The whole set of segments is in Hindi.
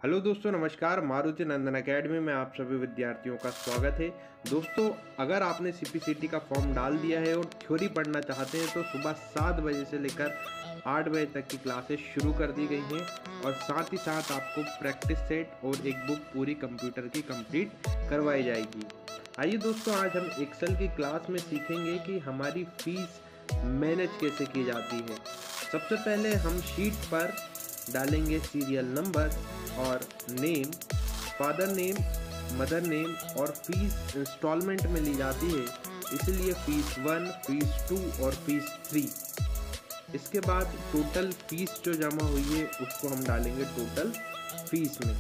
हेलो दोस्तों, नमस्कार। मारुति नंदन एकेडमी में आप सभी विद्यार्थियों का स्वागत है। दोस्तों, अगर आपने सीपीसीटी का फॉर्म डाल दिया है और थ्योरी पढ़ना चाहते हैं तो सुबह 7 बजे से लेकर 8 बजे तक की क्लासेस शुरू कर दी गई हैं और साथ ही साथ आपको प्रैक्टिस सेट और एक बुक पूरी कंप्यूटर की कंप्लीट करवाई जाएगी। आइए दोस्तों, आज हम एक्सेल की क्लास में सीखेंगे कि हमारी फीस मैनेज कैसे की जाती है। सबसे पहले हम शीट पर डालेंगे सीरियल नंबर और name, father name, mother name और फीस इंस्टॉलमेंट में ली जाती है, इसलिए फीस 1, फीस 2 और फीस 3। इसके बाद टोटल फीस जो जमा हुई है उसको हम डालेंगे टोटल फीस में।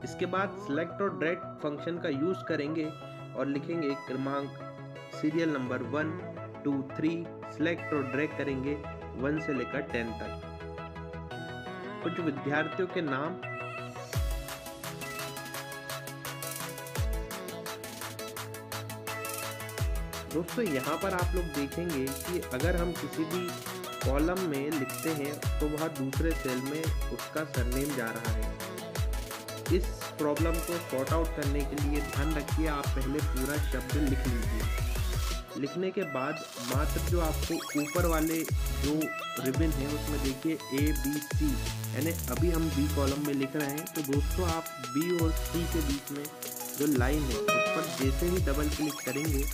इसके बाद सिलेक्ट और ड्रैग फंक्शन का यूज करेंगे और लिखेंगे क्रमांक सीरियल नंबर 1, 2, 3। सिलेक्ट और ड्रैग करेंगे 1 से लेकर 10 तक। कुछ विद्यार्थियों के नाम दोस्तों, यहाँ पर आप लोग देखेंगे कि अगर हम किसी भी कॉलम में लिखते हैं तो वह दूसरे सेल में उसका सरनेम जा रहा है। इस प्रॉब्लम को सॉर्ट आउट करने के लिए ध्यान रखिए, आप पहले पूरा शब्द लिख लीजिए। लिखने के बाद मात्र जो आपको ऊपर वाले जो रिबन है उसमें देखिए ABC, यानी अभी हम B कॉलम में लिख रहे हैं, तो दोस्तों आप B और C के बीच में जो लाइन है उस पर जैसे ही डबल क्लिक करेंगे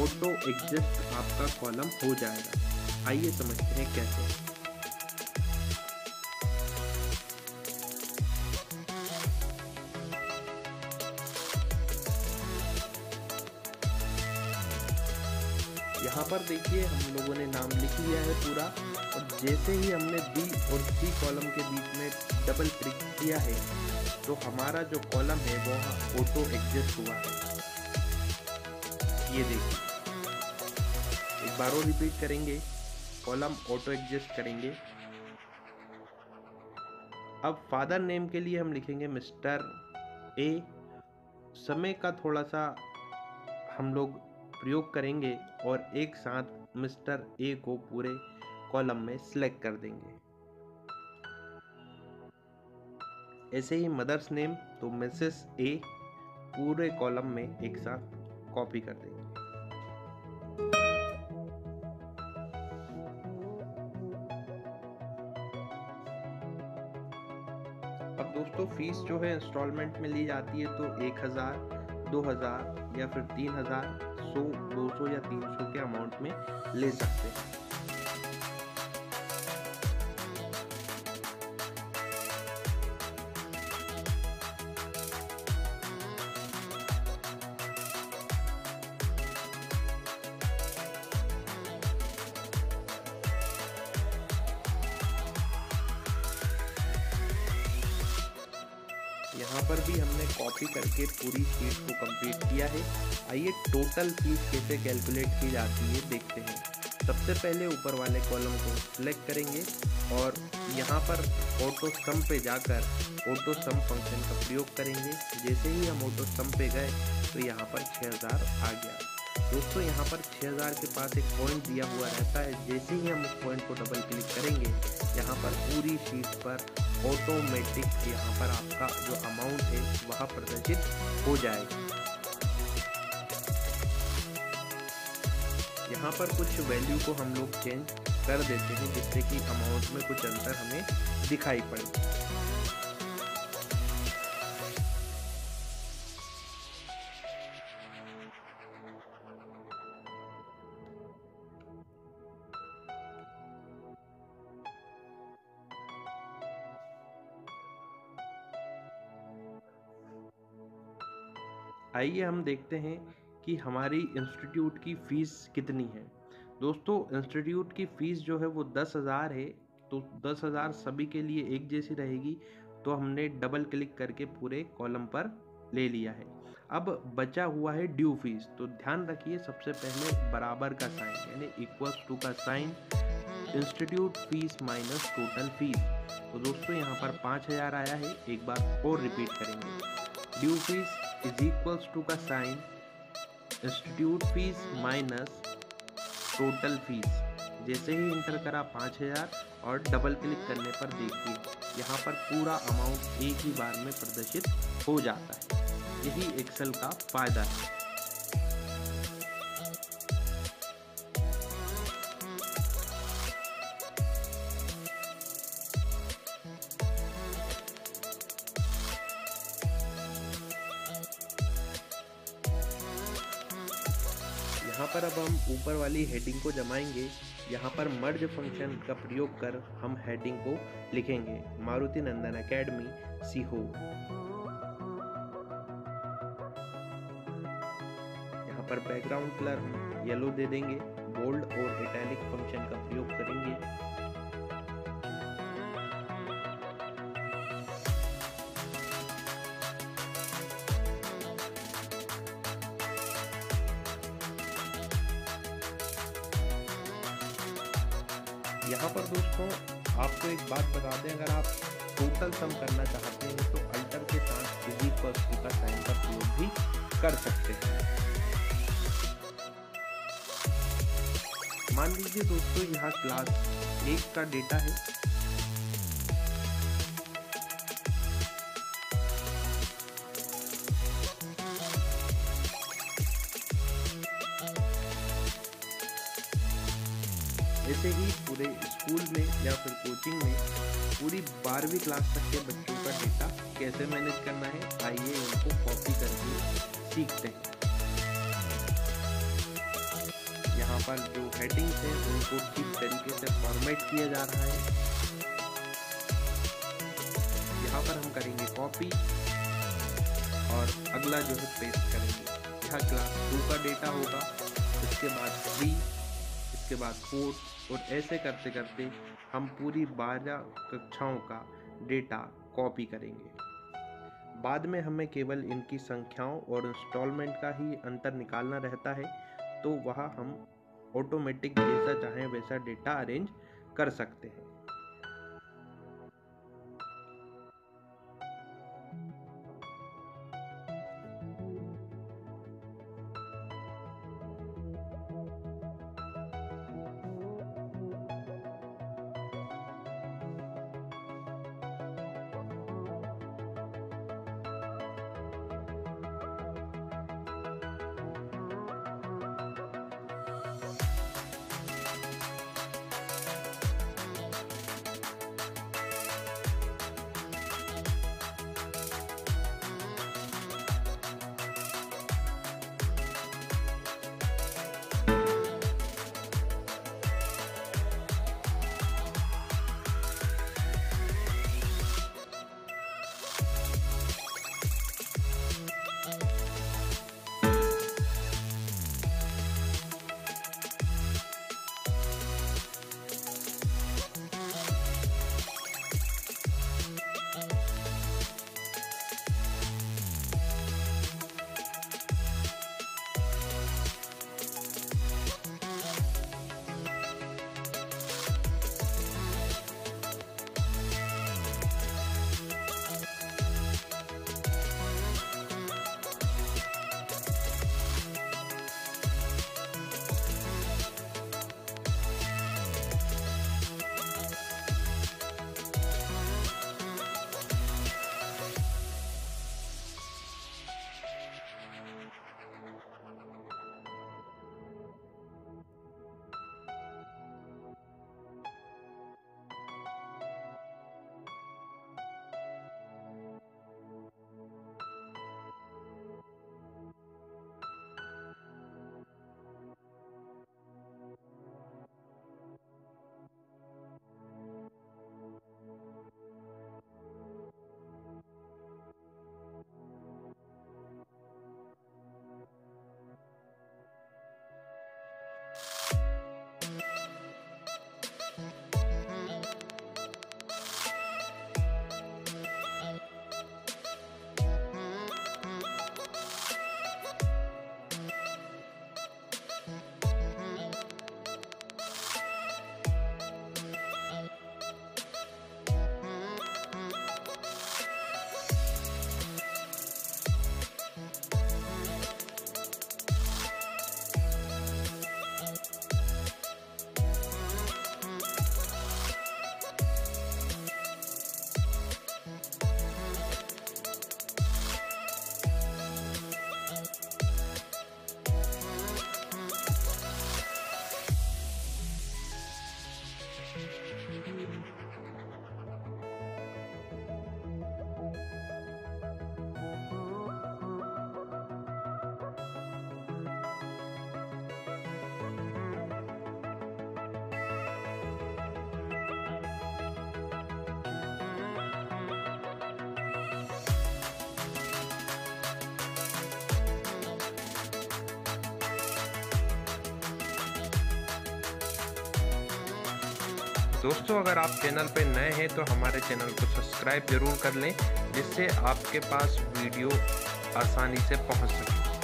ऑटो एडजस्ट आपका कॉलम हो जाएगा। आइए समझते हैं कैसे। यहाँ पर देखिए हम लोगों ने नाम लिख लिया है पूरा, और जैसे ही हमने B और C कॉलम के बीच में डबल क्लिक किया है तो हमारा जो कॉलम है वो ऑटो एडजस्ट हुआ है। ये देखिए, एक बार और रिपीट करेंगे, कॉलम ऑटो एडजस्ट करेंगे। अब फादर नेम के लिए हम लिखेंगे मिस्टर A। समय का थोड़ा सा हम लोग प्रयोग करेंगे और एक साथ मिस्टर A को पूरे कॉलम में सिलेक्ट कर देंगे। ऐसे ही मदर्स नेम तो मिसेस A पूरे कॉलम में एक साथ कॉपी कर देंगे। अब दोस्तों फीस जो है इंस्टॉलमेंट में ली जाती है तो 1000, 2000 या फिर 3000, 100, 200 या 300 के अमाउंट में ले सकते हैं। यहाँ पर भी हमने कॉपी करके पूरी शीट को कंप्लीट किया है। आइए टोटल फीस कैसे कैलकुलेट की जाती है देखते हैं। सबसे पहले ऊपर वाले कॉलम को सिलेक्ट करेंगे और यहाँ पर ऑटो सम पे जाकर ऑटो सम फंक्शन का प्रयोग करेंगे। जैसे ही हम ऑटो सम पे गए तो यहाँ पर 6000 आ गया। दोस्तों यहाँ पर 6000 के पास एक पॉइंट दिया हुआ रहता है, जैसे ही हम उस पॉइंट को डबल क्लिक करेंगे यहाँ पर पूरी शीट पर ऑटोमेटिक यहाँ पर आपका जो अमाउंट है वह प्रदर्शित हो जाएगा। यहाँ पर कुछ वैल्यू को हम लोग चेंज कर देते हैं जिससे कि अमाउंट में कुछ अंतर हमें दिखाई पड़े। आइए हम देखते हैं कि हमारी इंस्टीट्यूट की फ़ीस कितनी है। दोस्तों इंस्टीट्यूट की फ़ीस जो है वो 10,000 है, तो 10,000 सभी के लिए एक जैसी रहेगी, तो हमने डबल क्लिक करके पूरे कॉलम पर ले लिया है। अब बचा हुआ है ड्यू फीस, तो ध्यान रखिए सबसे पहले बराबर का साइन यानी इक्वल्स टू का sign, institute fees minus total fees. तो दोस्तों यहाँ पर 5000 आया है, एक बार और रिपीट करेंगे। Due fees is equals to का sign institute fees minus total fees. जैसे ही इंटर करा 5000 और डबल क्लिक करने पर देखिए यहाँ पर पूरा अमाउंट एक ही बार में प्रदर्शित हो जाता है। यही एक्सेल का फायदा है। यहाँ पर अब हम ऊपर वाली हेडिंग को जमाएंगे। यहाँ पर मर्ज फंक्शन का प्रयोग कर हम हेडिंग को लिखेंगे मारुति नंदन एकेडमी सीहोर। यहाँ पर बैकग्राउंड कलर हम येलो दे देंगे, बोल्ड और इटैलिक फंक्शन का प्रयोग करेंगे। यहाँ पर दोस्तों आपको एक बात बता दें, अगर आप टोटल सम करना चाहते हैं तो अल्टर के साथ इज इक्वल्स टू का साइन का प्रयोग भी कर सकते हैं। मान लीजिए दोस्तों यहाँ क्लास 1 का डेटा है। ऐसे ही पूरे स्कूल में या फिर कोचिंग में पूरी 12वीं क्लास तक के बच्चों का डेटा कैसे मैनेज करना है, आइए उनको कॉपी करके सीखते हैं। यहाँ पर जो हेडिंग्स हैं उनको ठीक तरीके से फॉर्मेट किया जा रहा है। यहाँ पर हम करेंगे कॉपी और अगला जो है पेस्ट करेंगे। यहाँ क्लास 2 का डेटा होगा, इसके बाद 3, इसके बाद 4 और ऐसे करते करते हम पूरी 12 कक्षाओं का डेटा कॉपी करेंगे। बाद में हमें केवल इनकी संख्याओं और इंस्टॉलमेंट का ही अंतर निकालना रहता है, तो वह हम ऑटोमेटिक जैसा चाहें वैसा डेटा अरेंज कर सकते हैं। दोस्तों अगर आप चैनल पर नए हैं तो हमारे चैनल को सब्सक्राइब जरूर कर लें, जिससे आपके पास वीडियो आसानी से पहुंच सके।